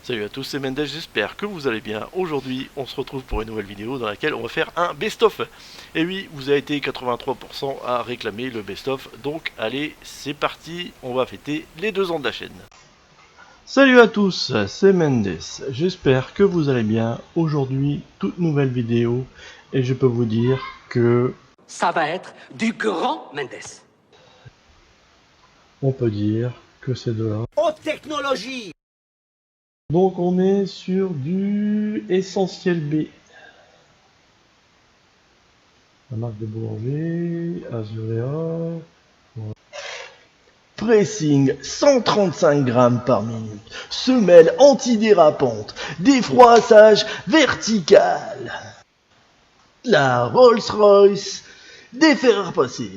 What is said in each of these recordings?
Salut à tous, c'est Mendes, j'espère que vous allez bien. Aujourd'hui, on se retrouve pour une nouvelle vidéo dans laquelle on va faire un best-of. Et oui, vous avez été 83% à réclamer le best-of, donc allez, c'est parti, on va fêter les 2 ans de la chaîne. Salut à tous, c'est Mendes, j'espère que vous allez bien. Aujourd'hui, toute nouvelle vidéo, et je peux vous dire que... ça va être du grand Mendes. On peut dire que c'est de la Haute technologie. Donc on est sur du Essentiel B. La marque de boulanger, Azurea. Voilà. Pressing 135 grammes par minute. Semelle antidérapante. Défroissage vertical. La Rolls-Royce des fers à repasser.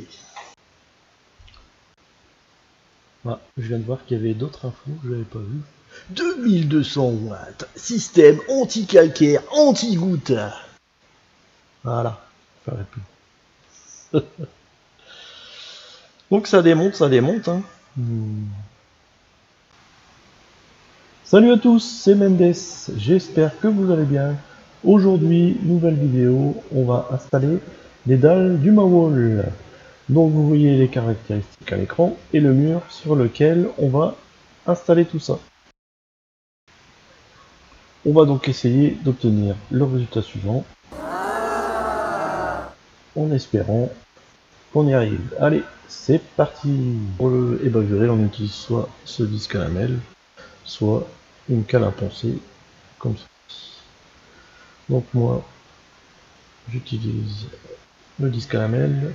Ah, je viens de voir qu'il y avait d'autres infos que je n'avais pas vues. 2200 watts, système anti-calcaire, anti-goutte. Voilà, faire la pub. Donc ça démonte, hein. Salut à tous, c'est Mendes, j'espère que vous allez bien. Aujourd'hui, nouvelle vidéo, on va installer les dalles du Mawol. Donc vous voyez les caractéristiques à l'écran et le mur sur lequel on va installer tout ça. On va donc essayer d'obtenir le résultat suivant, en espérant qu'on y arrive. Allez, c'est parti. Pour le ébavurer, on utilise soit ce disque à lamelles, soit une cale à poncer, comme ça. Donc moi, j'utilise le disque à lamelles.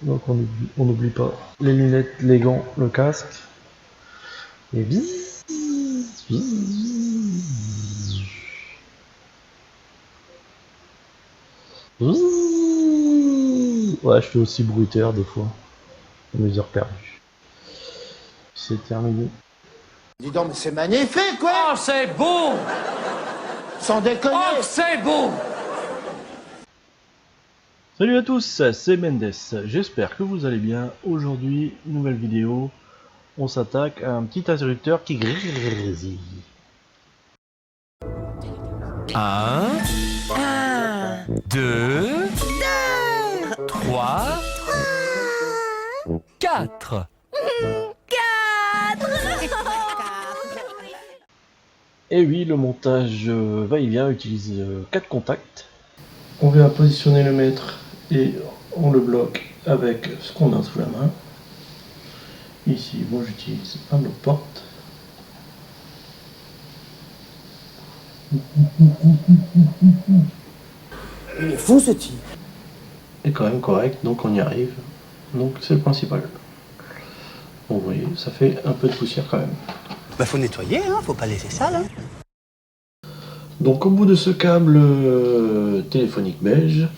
Donc on n'oublie pas les lunettes, les gants, le casque. Et ouais, je fais aussi bruiteur des fois, à mes heures perdues. C'est terminé. Dis donc, mais c'est magnifique, quoi! Oh, c'est beau. Sans déconner! Oh, c'est beau. Salut à tous, c'est Mendes, j'espère que vous allez bien. Aujourd'hui, nouvelle vidéo, on s'attaque à un petit interrupteur qui grésille. 1, 2, 3, 4. Et oui, le montage va-et-vient utilise 4 contacts. On vient positionner le mètre et on le bloque avec ce qu'on a sous la main. Ici, moi j'utilise un bloc-porte. Il est fou, ce type! Est quand même correct, donc on y arrive. Donc c'est le principal. Bon, vous voyez, ça fait un peu de poussière quand même. Bah, faut nettoyer, hein, faut pas laisser ça, là. Donc au bout de ce câble téléphonique beige,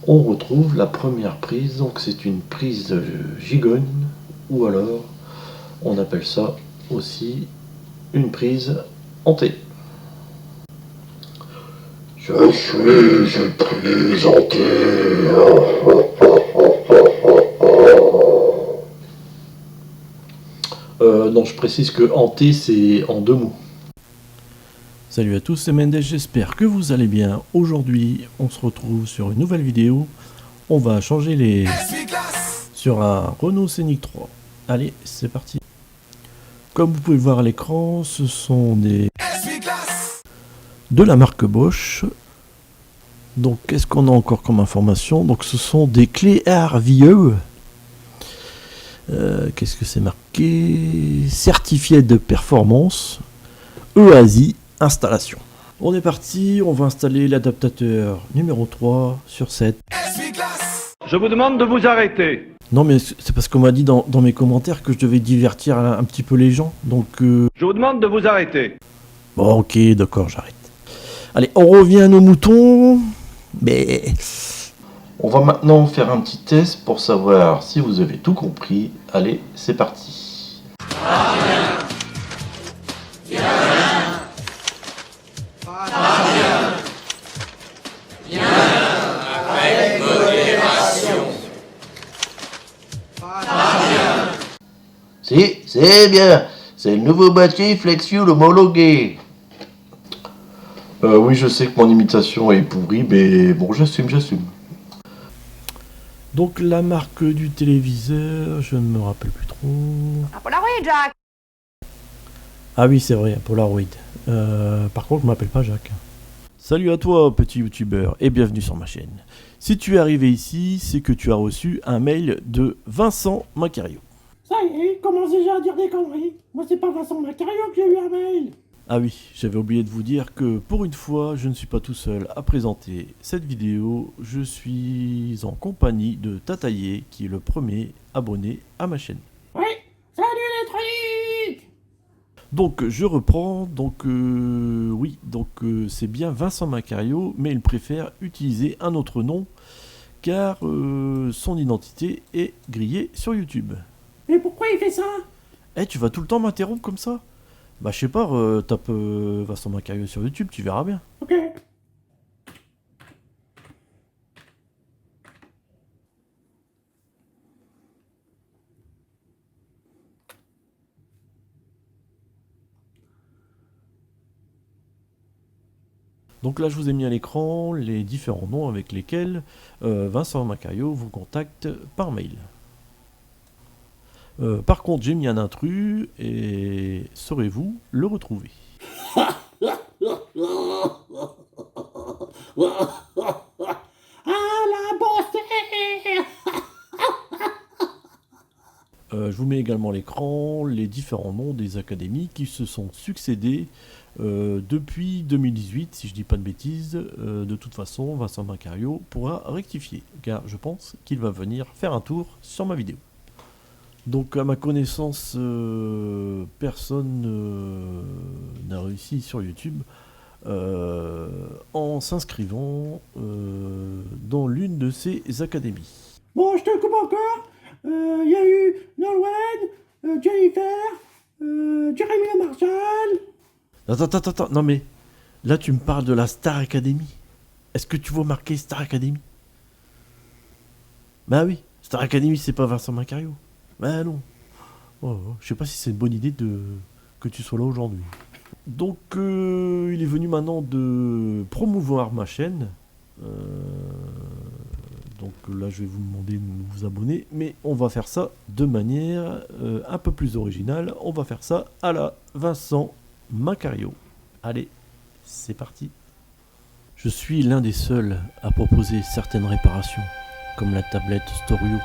on retrouve la première prise. Donc c'est une prise gigogne, ou alors on appelle ça aussi une prise en T. Je suis une prise en T. Non, je précise que en T c'est en 2 mots. Salut à tous, c'est Mendes, j'espère que vous allez bien. Aujourd'hui, on se retrouve sur une nouvelle vidéo. On va changer les... sur un Renault Scénic 3. Allez, c'est parti. Comme vous pouvez le voir à l'écran, ce sont des... de la marque Bosch. Donc, qu'est-ce qu'on a encore comme information? Donc, ce sont des clés RVE. Qu'est-ce que c'est marqué? Certifié de performance. EASI. Installation. On est parti, on va installer l'adaptateur numéro 3 sur 7. Je vous demande de vous arrêter. Non mais c'est parce qu'on m'a dit dans mes commentaires que je devais divertir un petit peu les gens, donc... Je vous demande de vous arrêter. Bon ok, d'accord, j'arrête. Allez, on revient à nos moutons, mais... On va maintenant faire un petit test pour savoir si vous avez tout compris. Allez, c'est parti. Si, c'est bien. C'est le nouveau batterie Flex Fuel homologué. Oui, je sais que mon imitation est pourrie, mais bon, j'assume. Donc la marque du téléviseur, je ne me rappelle plus trop. Un Polaroid, Jack. Ah oui, c'est vrai, Polaroid. Par contre, je m'appelle pas Jacques. Salut à toi, petit youtubeur, et bienvenue sur ma chaîne. Si tu es arrivé ici, c'est que tu as reçu un mail de Vincent Macario. Ça y est, commence déjà à dire des conneries. Moi, c'est pas Vincent Macario que j'ai eu un mail. Ah oui, j'avais oublié de vous dire que pour une fois, je ne suis pas tout seul à présenter cette vidéo. Je suis en compagnie de Tataillé, qui est le premier abonné à ma chaîne. Oui, salut les trucs. Donc je reprends, c'est bien Vincent Macario, mais il préfère utiliser un autre nom, car son identité est grillée sur YouTube. Mais pourquoi il fait ça? Eh, tu vas tout le temps m'interrompre comme ça? Bah je sais pas, tape Vincent Macario sur YouTube, tu verras bien. Ok. Donc là je vous ai mis à l'écran les différents noms avec lesquels Vincent Macario vous contacte par mail. Par contre, j'ai mis un intrus et saurez-vous le retrouver? Ah la bossée. Je vous mets également à l'écran les différents noms des académies qui se sont succédés depuis 2018, si je dis pas de bêtises. De toute façon, Vincent Macario pourra rectifier, car je pense qu'il va venir faire un tour sur ma vidéo. Donc à ma connaissance, personne n'a réussi sur YouTube en s'inscrivant dans l'une de ces académies. Bon, je te coupe encore. Il y a eu Nolwenn, Jennifer, Jeremy Le Marchal. Attends, non mais là tu me parles de la Star Academy. Est-ce que tu vois marquer Star Academy? Bah oui, Star Academy c'est pas Vincent Macario. Bah non. Je sais pas si c'est une bonne idée que tu sois là aujourd'hui. Donc il est venu maintenant de promouvoir ma chaîne. Donc là je vais vous demander de vous abonner. Mais on va faire ça de manière un peu plus originale. On va faire ça à la Vincent Macario. Allez, c'est parti. Je suis l'un des seuls à proposer certaines réparations, comme la tablette Storio.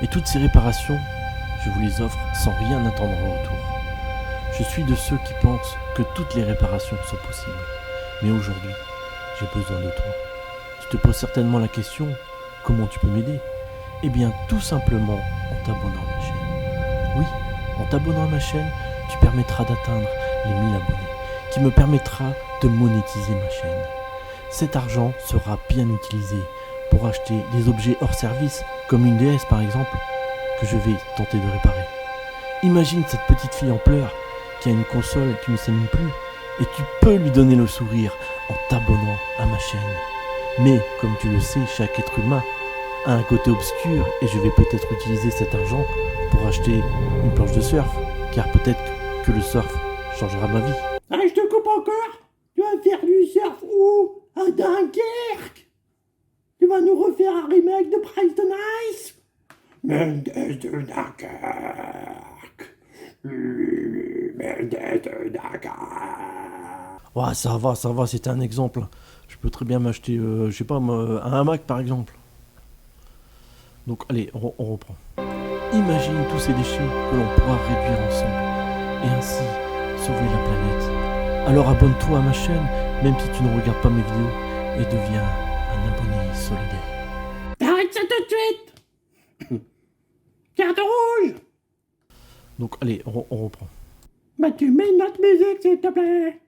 Et toutes ces réparations, je vous les offre sans rien attendre en retour. Je suis de ceux qui pensent que toutes les réparations sont possibles. Mais aujourd'hui, j'ai besoin de toi. Tu te poses certainement la question, comment tu peux m'aider? Eh bien, tout simplement en t'abonnant à ma chaîne. Oui, en t'abonnant à ma chaîne, tu permettras d'atteindre les 1000 abonnés, qui me permettra de monétiser ma chaîne. Cet argent sera bien utilisé pour acheter des objets hors service, comme une DS par exemple, que je vais tenter de réparer. Imagine cette petite fille en pleurs, qui a une console qui ne s'allume plus, et tu peux lui donner le sourire en t'abonnant à ma chaîne. Mais, comme tu le sais, chaque être humain a un côté obscur, et je vais peut-être utiliser cet argent pour acheter une planche de surf, car peut-être que le surf changera ma vie. Ah, je te coupe encore. Tu vas faire du surf où? À Dunkerque. Tu vas nous refaire un remake de Price the Nice? Mendes de Dunkerque. Mendes de Dunkerque. Ouais, ça va, c'était un exemple. Je peux très bien m'acheter, je sais pas, un hamac par exemple. Donc allez, on reprend. Imagine tous ces déchets que l'on pourra réduire ensemble, et ainsi sauver la planète. Alors abonne-toi à ma chaîne, même si tu ne regardes pas mes vidéos, et deviens un abonné solidaire. T'arrêtes ça tout de suite. Carte rouge. Donc allez, on reprend. Bah tu mets notre musique s'il te plaît.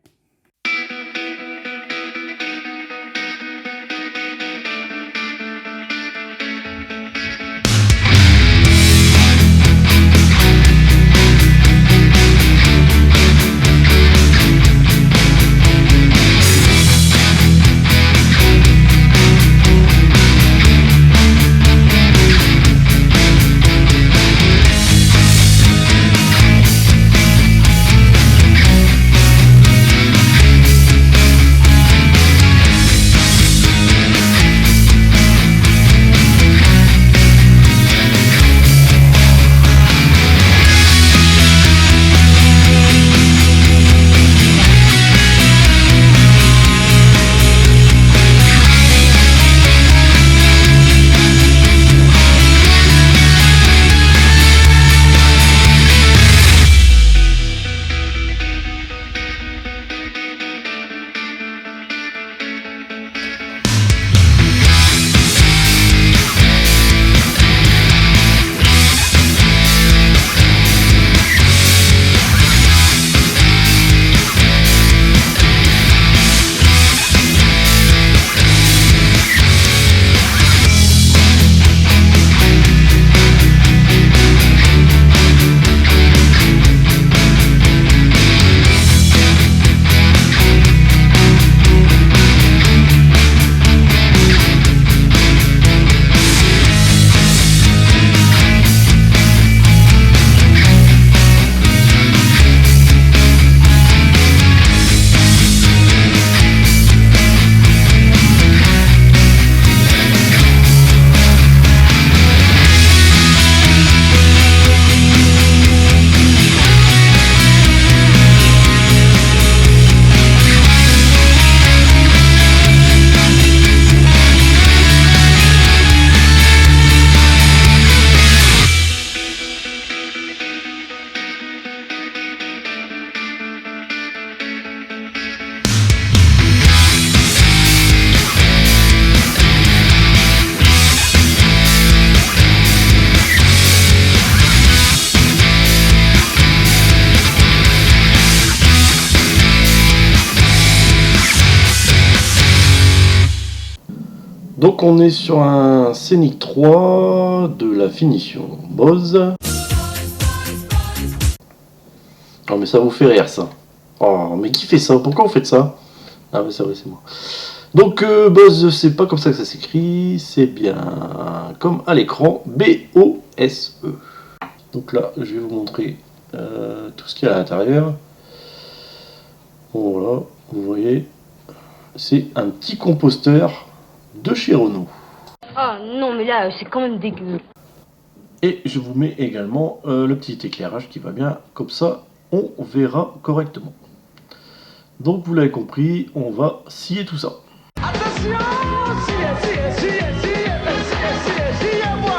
Donc on est sur un Scénic 3 de la finition Bose. Oh mais ça vous fait rire ça. Oh mais qui fait ça? Pourquoi vous faites ça? Ah mais c'est vrai, c'est moi. Donc Bose, c'est pas comme ça que ça s'écrit, c'est bien comme à l'écran, B-O-S-E. Donc là, je vais vous montrer tout ce qu'il y a à l'intérieur. Voilà, vous voyez, c'est un petit composteur de chez Renault. Ah non, mais là, c'est quand même dégueu. Et je vous mets également le petit éclairage qui va bien, comme ça, on verra correctement. Donc vous l'avez compris, on va scier tout ça. Attention, sciez à moi.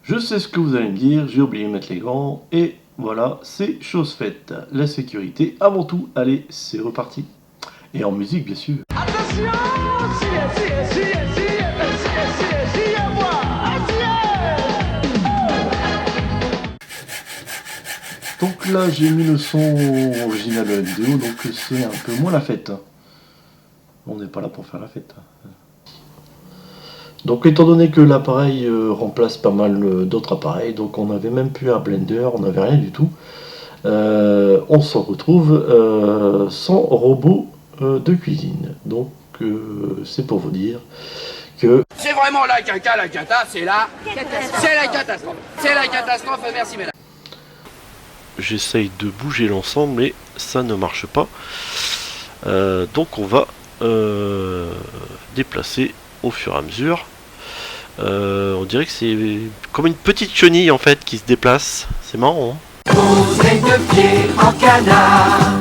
Je sais ce que vous allez me dire, j'ai oublié de mettre les gants, et voilà, c'est chose faite. La sécurité avant tout, allez, c'est reparti. Et en musique, bien sûr. Attention, sciez à moi. Donc là, j'ai mis le son original de la vidéo, donc c'est un peu moins la fête. On n'est pas là pour faire la fête. Donc étant donné que l'appareil remplace pas mal d'autres appareils, donc on n'avait même plus un blender, on n'avait rien du tout, on se retrouve sans robot de cuisine. Donc c'est pour vous dire que... C'est vraiment la cata, c'est la catastrophe. C'est la catastrophe, merci mesdames. J'essaye de bouger l'ensemble mais ça ne marche pas. Donc on va déplacer au fur et à mesure. On dirait que c'est comme une petite chenille en fait qui se déplace. C'est marrant, hein. Posez deux pieds en canard,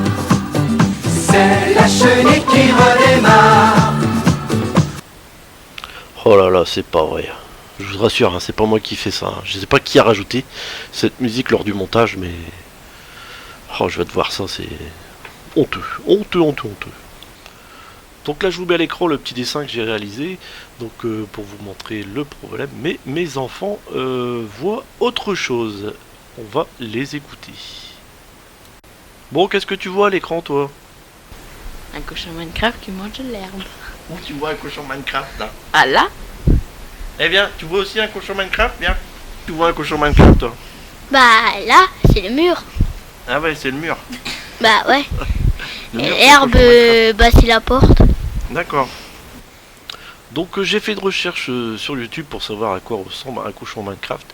c'est la chenille qui redémarre. Oh là là, c'est pas vrai. Je vous rassure, hein, c'est pas moi qui fais ça. Hein. Je sais pas qui a rajouté cette musique lors du montage, mais... Oh, je vais devoir ça, c'est... honteux. Donc là, je vous mets à l'écran le petit dessin que j'ai réalisé. Donc, pour vous montrer le problème. Mais mes enfants voient autre chose. On va les écouter. Bon, qu'est-ce que tu vois à l'écran, toi? Un cochon Minecraft qui mange de l'herbe. Où tu vois un cochon Minecraft, là? Ah là? Eh bien, tu vois aussi un cochon Minecraft, bien? Tu vois un cochon Minecraft, toi? Bah là, c'est le mur. Ah ouais, c'est le mur. Bah ouais. Le mur, L'herbe, bah c'est la porte. D'accord. Donc j'ai fait une recherche sur YouTube pour savoir à quoi ressemble un cochon Minecraft.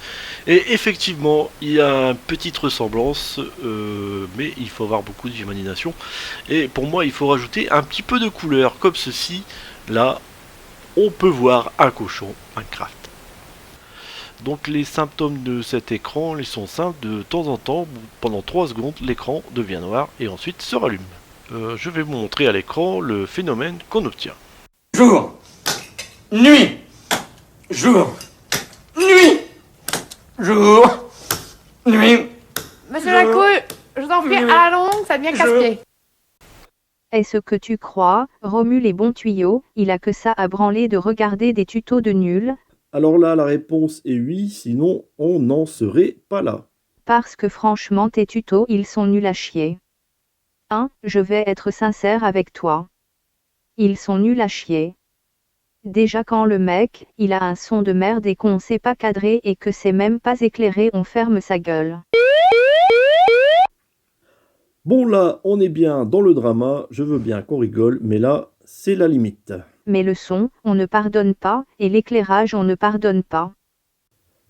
Et effectivement, il y a une petite ressemblance, mais il faut avoir beaucoup d'imagination. Et pour moi, il faut rajouter un petit peu de couleur, comme ceci. Là, on peut voir un cochon Minecraft. Donc les symptômes de cet écran, ils sont simples. De temps en temps, pendant 3 secondes, l'écran devient noir et ensuite se rallume. Je vais vous montrer à l'écran le phénomène qu'on obtient. Jour, nuit, jour, nuit, jour, nuit. Monsieur Lacouille, je vous en prie, à la longue, ça devient casse-pied. Est-ce que tu crois, Romul est bon tuyau, il a que ça à branler de regarder des tutos de nuls? Alors là, la réponse est oui, sinon on n'en serait pas là. Parce que franchement tes tutos ils sont nuls à chier. Je vais être sincère avec toi. Ils sont nuls à chier. Déjà quand le mec, il a un son de merde et qu'on sait pas cadrer et que c'est même pas éclairé, on ferme sa gueule. Bon là, on est bien dans le drama, je veux bien qu'on rigole, mais là, c'est la limite. Mais le son, on ne pardonne pas, et l'éclairage, on ne pardonne pas.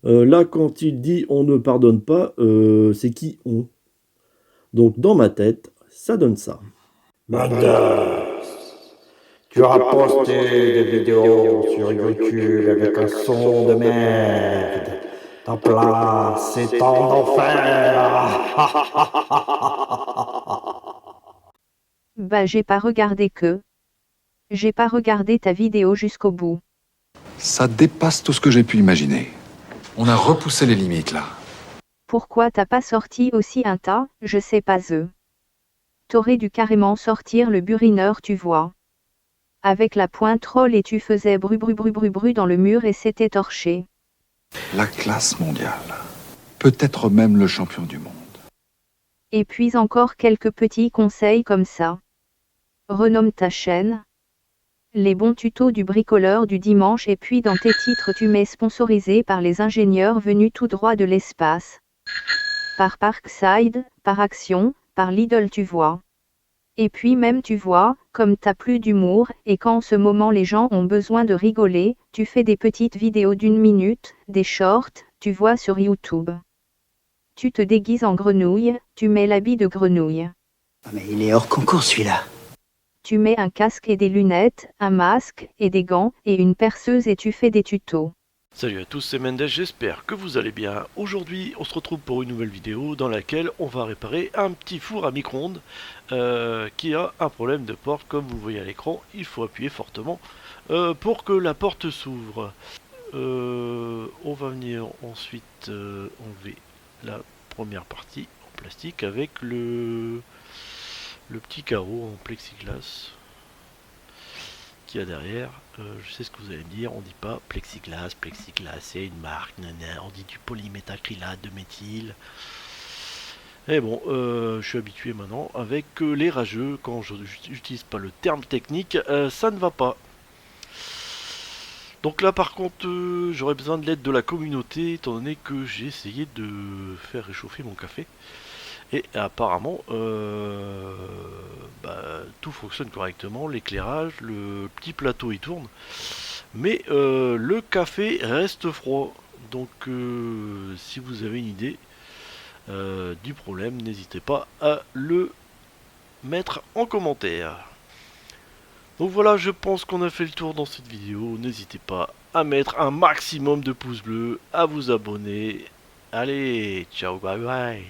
Là, quand il dit on ne pardonne pas, c'est qui on? Donc dans ma tête, ça donne ça. Mandas, tu auras posté des vidéos sur YouTube avec un son de merde. Ta place est en enfer. Bah j'ai pas regardé que. J'ai pas regardé ta vidéo jusqu'au bout. Ça dépasse tout ce que j'ai pu imaginer. On a repoussé les limites là. Pourquoi t'as pas sorti aussi un tas, je sais pas eux. T'aurais dû carrément sortir le burineur tu vois. Avec la pointe troll et tu faisais bru dans le mur et c'était torché. La classe mondiale. Peut-être même le champion du monde. Et puis encore quelques petits conseils comme ça. Renomme ta chaîne. Les bons tutos du bricoleur du dimanche et puis dans tes titres tu mets sponsorisé par les ingénieurs venus tout droit de l'espace. Par Parkside, par Action, par Lidl tu vois. Et puis même tu vois, comme t'as plus d'humour, et qu'en ce moment les gens ont besoin de rigoler, tu fais des petites vidéos d'1 minute, des shorts, tu vois sur YouTube. Tu te déguises en grenouille, tu mets l'habit de grenouille. Mais il est hors concours celui-là. Tu mets un casque et des lunettes, un masque, et des gants, et une perceuse et tu fais des tutos. Salut à tous, c'est Mendes, j'espère que vous allez bien. Aujourd'hui, on se retrouve pour une nouvelle vidéo dans laquelle on va réparer un petit four à micro-ondes qui a un problème de porte. Comme vous voyez à l'écran, il faut appuyer fortement pour que la porte s'ouvre. On va venir ensuite enlever la première partie en plastique avec le petit carreau en plexiglas qu'il y a derrière. Je sais ce que vous allez me dire, on dit pas plexiglas, c'est une marque, on dit du polyméthacrylate de méthyle. Et bon, je suis habitué maintenant avec les rageux, quand je n'utilise pas le terme technique, ça ne va pas. Donc là par contre, j'aurais besoin de l'aide de la communauté, étant donné que j'ai essayé de faire réchauffer mon café. Et apparemment, tout fonctionne correctement, l'éclairage, le petit plateau il tourne, mais le café reste froid. Donc si vous avez une idée du problème, n'hésitez pas à le mettre en commentaire. Donc voilà, je pense qu'on a fait le tour dans cette vidéo. N'hésitez pas à mettre un maximum de pouces bleus, à vous abonner. Allez, ciao, bye bye.